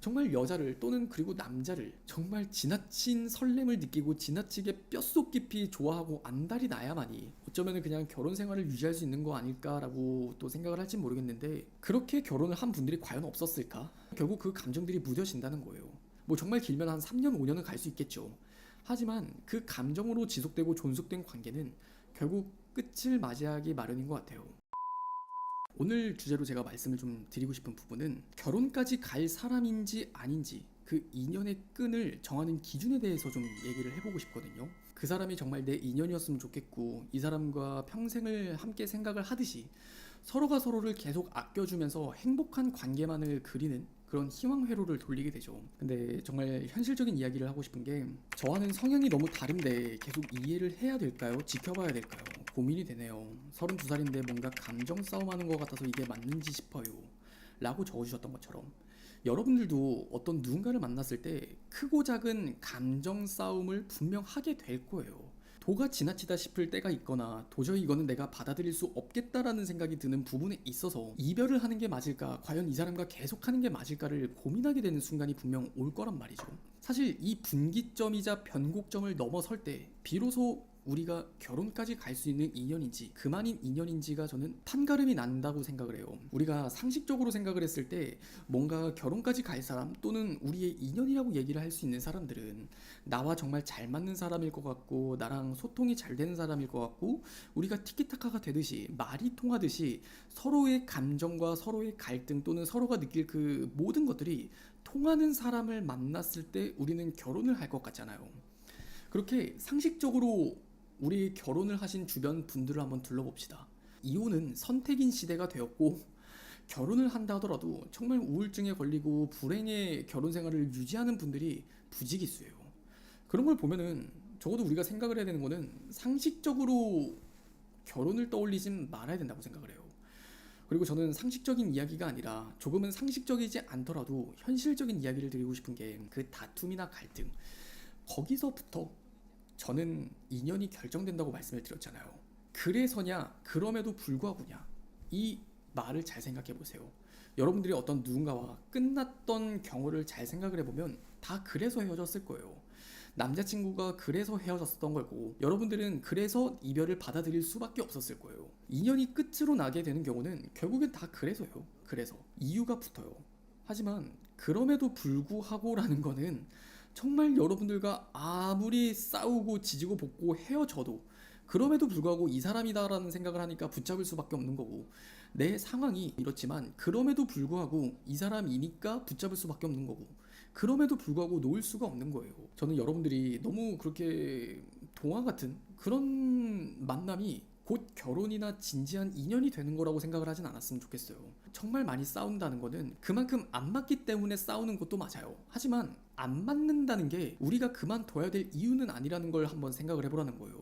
정말 여자를 또는 그리고 남자를 정말 지나친 설렘을 느끼고 지나치게 뼛속 깊이 좋아하고 안달이 나야만이 어쩌면 그냥 결혼 생활을 유지할 수 있는 거 아닐까라고 또 생각을 할진 모르겠는데, 그렇게 결혼을 한 분들이 과연 없었을까? 결국 그 감정들이 무뎌진다는 거예요. 뭐 정말 길면 한 3년 5년은 갈 수 있겠죠. 하지만 그 감정으로 지속되고 존속된 관계는 결국 끝을 맞이하기 마련인 것 같아요. 오늘 주제로 제가 말씀을 좀 드리고 싶은 부분은 결혼까지 갈 사람인지 아닌지 그 인연의 끈을 정하는 기준에 대해서 좀 얘기를 해보고 싶거든요. 그 사람이 정말 내 인연이었으면 좋겠고 이 사람과 평생을 함께 생각을 하듯이 서로가 서로를 계속 아껴주면서 행복한 관계만을 그리는 그런 희망 회로를 돌리게 되죠. 근데 정말 현실적인 이야기를 하고 싶은 게, 저와는 성향이 너무 다른데 계속 이해를 해야 될까요? 지켜봐야 될까요? 고민이 되네요. 32살인데 뭔가 감정 싸움하는 것 같아서 이게 맞는지 싶어요. 라고 적어주셨던 것처럼, 여러분들도 어떤 누군가를 만났을 때 크고 작은 감정 싸움을 분명 하게 될 거예요. 도가 지나치다 싶을 때가 있거나 도저히 이거는 내가 받아들일 수 없겠다라는 생각이 드는 부분에 있어서 이별을 하는 게 맞을까, 과연 이 사람과 계속하는 게 맞을까를 고민하게 되는 순간이 분명 올 거란 말이죠. 사실 이 분기점이자 변곡점을 넘어설 때 비로소 우리가 결혼까지 갈 수 있는 인연인지 그만인 인연인지가 저는 판가름이 난다고 생각을 해요. 우리가 상식적으로 생각을 했을 때 뭔가 결혼까지 갈 사람 또는 우리의 인연이라고 얘기를 할 수 있는 사람들은 나와 정말 잘 맞는 사람일 것 같고 나랑 소통이 잘 되는 사람일 것 같고 우리가 티키타카가 되듯이 말이 통하듯이 서로의 감정과 서로의 갈등 또는 서로가 느낄 그 모든 것들이 통하는 사람을 만났을 때 우리는 결혼을 할 것 같잖아요. 그렇게 상식적으로 우리 결혼을 하신 주변 분들을 한번 둘러봅시다. 이혼은 선택인 시대가 되었고 결혼을 한다 하더라도 정말 우울증에 걸리고 불행의 결혼 생활을 유지하는 분들이 부지기수예요. 그런 걸 보면은 적어도 우리가 생각을 해야 되는 거는 상식적으로 결혼을 떠올리진 말아야 된다고 생각을 해요. 그리고 저는 상식적인 이야기가 아니라 조금은 상식적이지 않더라도 현실적인 이야기를 드리고 싶은 게, 그 다툼이나 갈등, 거기서부터 저는 인연이 결정된다고 말씀을 드렸잖아요. 그래서냐, 그럼에도 불구하고냐, 이 말을 잘 생각해 보세요. 여러분들이 어떤 누군가와 끝났던 경우를 잘 생각을 해보면 다 그래서 헤어졌을 거예요. 남자친구가 그래서 헤어졌었던 거고 여러분들은 그래서 이별을 받아들일 수밖에 없었을 거예요. 인연이 끝으로 나게 되는 경우는 결국엔 다 그래서요. 그래서 이유가 붙어요. 하지만 그럼에도 불구하고라는 거는 정말 여러분들과 아무리 싸우고 지지고 볶고 헤어져도 그럼에도 불구하고 이 사람이다라는 생각을 하니까 붙잡을 수밖에 없는 거고, 내 상황이 이렇지만 그럼에도 불구하고 이 사람이니까 붙잡을 수밖에 없는 거고, 그럼에도 불구하고 놓을 수가 없는 거예요. 저는 여러분들이 너무 그렇게 동화 같은 그런 만남이 곧 결혼이나 진지한 인연이 되는 거라고 생각을 하진 않았으면 좋겠어요. 정말 많이 싸운다는 거는 그만큼 안 맞기 때문에 싸우는 것도 맞아요. 하지만 안 맞는다는 게 우리가 그만둬야 될 이유는 아니라는 걸 한번 생각을 해보라는 거예요.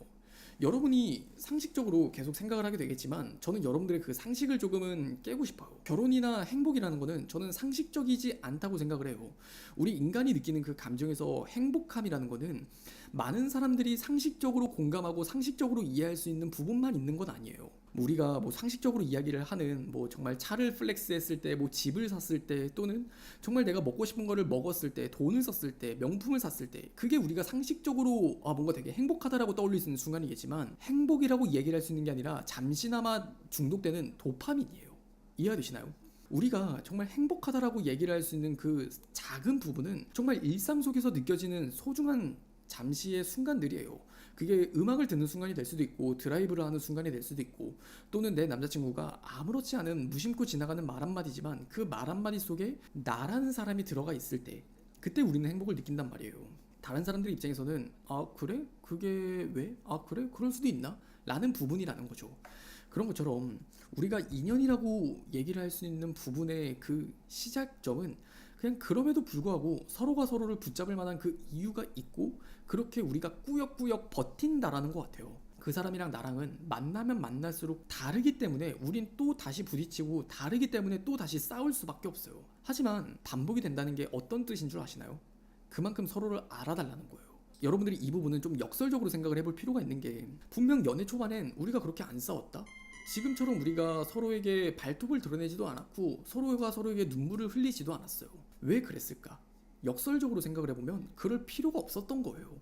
여러분이 상식적으로 계속 생각을 하게 되겠지만 저는 여러분들의 그 상식을 조금은 깨고 싶어요. 결혼이나 행복이라는 거는 저는 상식적이지 않다고 생각을 해요. 우리 인간이 느끼는 그 감정에서 행복함이라는 거는 많은 사람들이 상식적으로 공감하고 상식적으로 이해할 수 있는 부분만 있는 건 아니에요. 우리가 뭐 상식적으로 이야기를 하는 뭐 정말 차를 플렉스했을 때, 뭐 집을 샀을 때, 또는 정말 내가 먹고 싶은 거를 먹었을 때, 돈을 썼을 때, 명품을 샀을 때, 그게 우리가 상식적으로 뭔가 되게 행복하다라고 떠올릴 수 있는 순간이겠지만, 행복이라고 얘기를 할 수 있는 게 아니라 잠시나마 중독되는 도파민이에요. 이해가 되시나요? 우리가 정말 행복하다라고 얘기를 할 수 있는 그 작은 부분은 정말 일상 속에서 느껴지는 소중한 잠시의 순간들이에요. 그게 음악을 듣는 순간이 될 수도 있고 드라이브를 하는 순간이 될 수도 있고, 또는 내 남자친구가 아무렇지 않은 무심코 지나가는 말 한마디지만 그 말 한마디 속에 나라는 사람이 들어가 있을 때 그때 우리는 행복을 느낀단 말이에요. 다른 사람들 입장에서는 아 그래? 그게 왜? 아 그래? 그럴 수도 있나? 라는 부분이라는 거죠. 그런 것처럼 우리가 인연이라고 얘기를 할 수 있는 부분의 그 시작점은 그냥 그럼에도 불구하고 서로가 서로를 붙잡을 만한 그 이유가 있고 그렇게 우리가 꾸역꾸역 버틴다라는 것 같아요. 그 사람이랑 나랑은 만나면 만날수록 다르기 때문에 우린 또 다시 부딪히고 다르기 때문에 또 다시 싸울 수밖에 없어요. 하지만 반복이 된다는 게 어떤 뜻인 줄 아시나요? 그만큼 서로를 알아달라는 거예요. 여러분들이 이 부분은 좀 역설적으로 생각을 해볼 필요가 있는 게, 분명 연애 초반엔 우리가 그렇게 안 싸웠다? 지금처럼 우리가 서로에게 발톱을 드러내지도 않았고 서로가 서로에게 눈물을 흘리지도 않았어요. 왜 그랬을까? 역설적으로 생각을 해보면 그럴 필요가 없었던 거예요.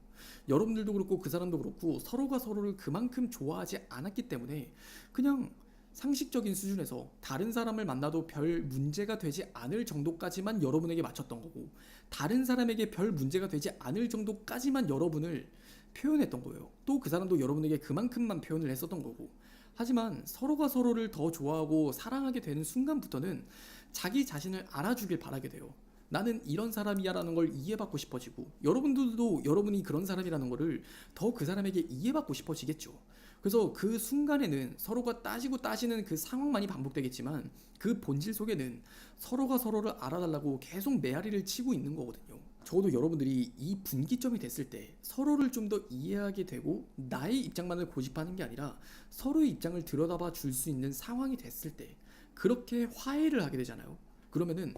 여러분들도 그렇고 그 사람도 그렇고 서로가 서로를 그만큼 좋아하지 않았기 때문에 그냥 상식적인 수준에서 다른 사람을 만나도 별 문제가 되지 않을 정도까지만 여러분에게 맞췄던 거고, 다른 사람에게 별 문제가 되지 않을 정도까지만 여러분을 표현했던 거예요. 또 그 사람도 여러분에게 그만큼만 표현을 했었던 거고. 하지만 서로가 서로를 더 좋아하고 사랑하게 되는 순간부터는 자기 자신을 알아주길 바라게 돼요. 나는 이런 사람이야라는 걸 이해받고 싶어지고, 여러분들도 여러분이 그런 사람이라는 거를 더 그 사람에게 이해받고 싶어지겠죠. 그래서 그 순간에는 서로가 따지고 따지는 그 상황만이 반복되겠지만, 그 본질 속에는 서로가 서로를 알아달라고 계속 메아리를 치고 있는 거거든요. 적어도 여러분들이 이 분기점이 됐을 때 서로를 좀 더 이해하게 되고, 나의 입장만을 고집하는 게 아니라 서로의 입장을 들여다봐 줄 수 있는 상황이 됐을 때 그렇게 화해를 하게 되잖아요. 그러면은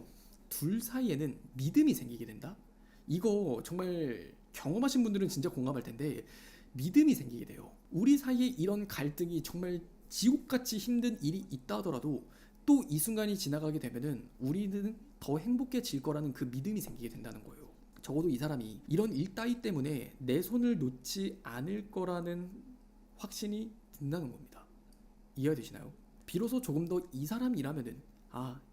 둘 사이에는 믿음이 생기게 된다? 이거 정말 경험하신 분들은 진짜 공감할 텐데, 믿음이 생기게 돼요. 우리 사이에 이런 갈등이 정말 지옥같이 힘든 일이 있다 하더라도 또 이 순간이 지나가게 되면은 우리는 더 행복해질 거라는 그 믿음이 생기게 된다는 거예요. 적어도 이 사람이 이런 일 따위 때문에 내 손을 놓지 않을 거라는 확신이 든다는 겁니다. 이해가 되시나요? 비로소 조금 더 이 사람이라면은,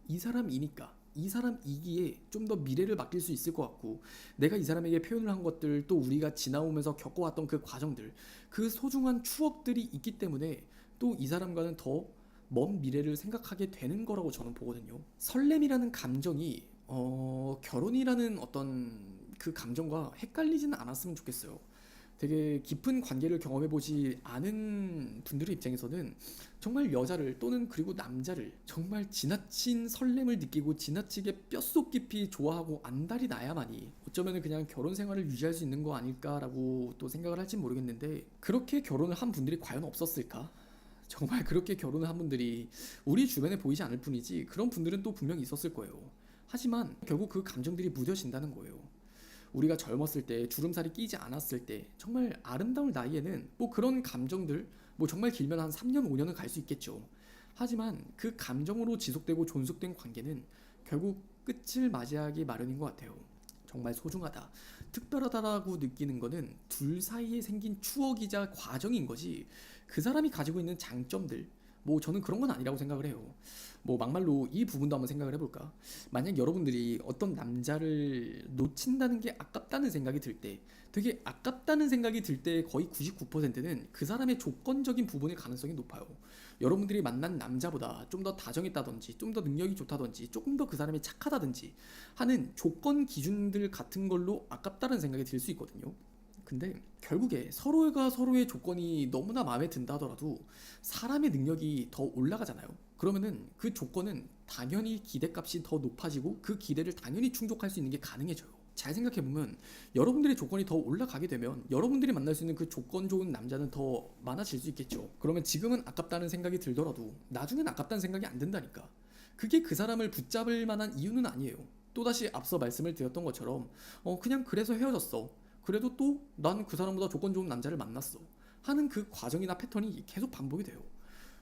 이 사람이니까 이 사람이기에 좀 더 미래를 맡길 수 있을 것 같고, 내가 이 사람에게 표현을 한 것들, 또 우리가 지나오면서 겪어왔던 그 과정들, 그 소중한 추억들이 있기 때문에 또 이 사람과는 더 먼 미래를 생각하게 되는 거라고 저는 보거든요. 설렘이라는 감정이 결혼이라는 어떤 그 감정과 헷갈리지는 않았으면 좋겠어요. 되게 깊은 관계를 경험해보지 않은 분들의 입장에서는 정말 여자를, 또는 그리고 남자를 정말 지나친 설렘을 느끼고 지나치게 뼛속 깊이 좋아하고 안달이 나야만이 어쩌면 그냥 결혼 생활을 유지할 수 있는 거 아닐까라고 또 생각을 할지 모르겠는데, 그렇게 결혼을 한 분들이 과연 없었을까? 정말 그렇게 결혼을 한 분들이 우리 주변에 보이지 않을 뿐이지 그런 분들은 또 분명히 있었을 거예요. 하지만 결국 그 감정들이 무뎌진다는 거예요. 우리가 젊었을 때, 주름살이 끼지 않았을 때, 정말 아름다울 나이에는 뭐 그런 감정들, 뭐 정말 길면 한 3년 5년은 갈 수 있겠죠. 하지만 그 감정으로 지속되고 존속된 관계는 결국 끝을 맞이하기 마련인 것 같아요. 정말 소중하다, 특별하다라고 느끼는 거는 둘 사이에 생긴 추억이자 과정인 거지, 그 사람이 가지고 있는 장점들, 뭐 저는 그런 건 아니라고 생각을 해요. 뭐 막말로 이 부분도 한번 생각을 해볼까? 만약 여러분들이 어떤 남자를 놓친다는 게 아깝다는 생각이 들 때, 되게 아깝다는 생각이 들 때 거의 99%는 그 사람의 조건적인 부분일 가능성이 높아요. 여러분들이 만난 남자보다 좀 더 다정했다든지, 좀 더 능력이 좋다든지, 조금 더 그 사람이 착하다든지 하는 조건 기준들 같은 걸로 아깝다는 생각이 들 수 있거든요. 근데 결국에 서로가 서로의 조건이 너무나 마음에 든다 하더라도 사람의 능력이 더 올라가잖아요. 그러면은 그 조건은 당연히 기대값이 더 높아지고 그 기대를 당연히 충족할 수 있는 게 가능해져요. 잘 생각해보면 여러분들의 조건이 더 올라가게 되면 여러분들이 만날 수 있는 그 조건 좋은 남자는 더 많아질 수 있겠죠. 그러면 지금은 아깝다는 생각이 들더라도 나중엔 아깝다는 생각이 안 든다니까. 그게 그 사람을 붙잡을 만한 이유는 아니에요. 또다시 앞서 말씀을 드렸던 것처럼 그냥 그래서 헤어졌어. 그래도 또 난 그 사람보다 조건 좋은 남자를 만났어 하는 그 과정이나 패턴이 계속 반복이 돼요.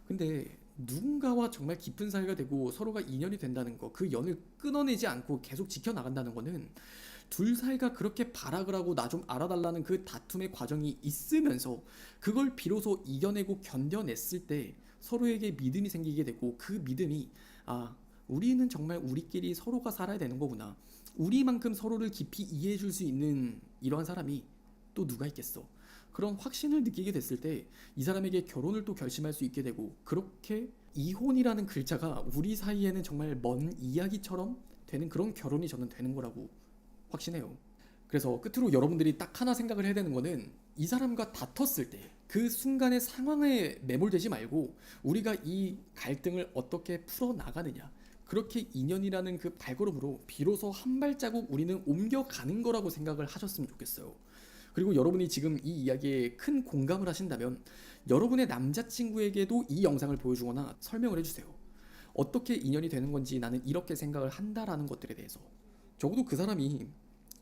근데 누군가와 정말 깊은 사이가 되고 서로가 인연이 된다는 거, 그 연을 끊어내지 않고 계속 지켜나간다는 거는 둘 사이가 그렇게 발악을 하고 나 좀 알아달라는 그 다툼의 과정이 있으면서 그걸 비로소 이겨내고 견뎌냈을 때 서로에게 믿음이 생기게 되고, 그 믿음이 우리는 정말 우리끼리 서로가 살아야 되는 거구나, 우리만큼 서로를 깊이 이해해 줄 수 있는 이러한 사람이 또 누가 있겠어, 그런 확신을 느끼게 됐을 때 이 사람에게 결혼을 또 결심할 수 있게 되고, 그렇게 이혼이라는 글자가 우리 사이에는 정말 먼 이야기처럼 되는 그런 결혼이 저는 되는 거라고 확신해요. 그래서 끝으로 여러분들이 딱 하나 생각을 해야 되는 거는, 이 사람과 다퉜을 때 그 순간의 상황에 매몰되지 말고 우리가 이 갈등을 어떻게 풀어나가느냐, 그렇게 인연이라는 그 발걸음으로 비로소 한 발자국 우리는 옮겨가는 거라고 생각을 하셨으면 좋겠어요. 그리고 여러분이 지금 이 이야기에 큰 공감을 하신다면 여러분의 남자친구에게도 이 영상을 보여주거나 설명을 해주세요. 어떻게 인연이 되는 건지 나는 이렇게 생각을 한다라는 것들에 대해서. 적어도 그 사람이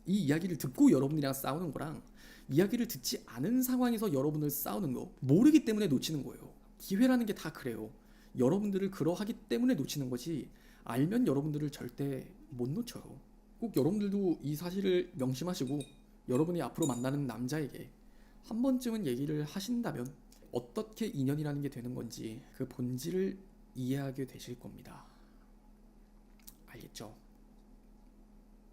이 이야기를 듣고 여러분이랑 싸우는 거랑 이야기를 듣지 않은 상황에서 여러분을 싸우는 거, 모르기 때문에 놓치는 거예요. 기회라는 게 다 그래요. 여러분들을 그러하기 때문에 놓치는 거지, 알면 여러분들을 절대 못 놓쳐요. 꼭 꼭 여러분들도 이 사실을 명심하시고 여러분이 앞으로 만나는 남자에게 한 번쯤은 얘기를 하신다면 어떻게 인연이라는 게 되는 건지 그 본질을 이해하게 되실 겁니다. 알겠죠?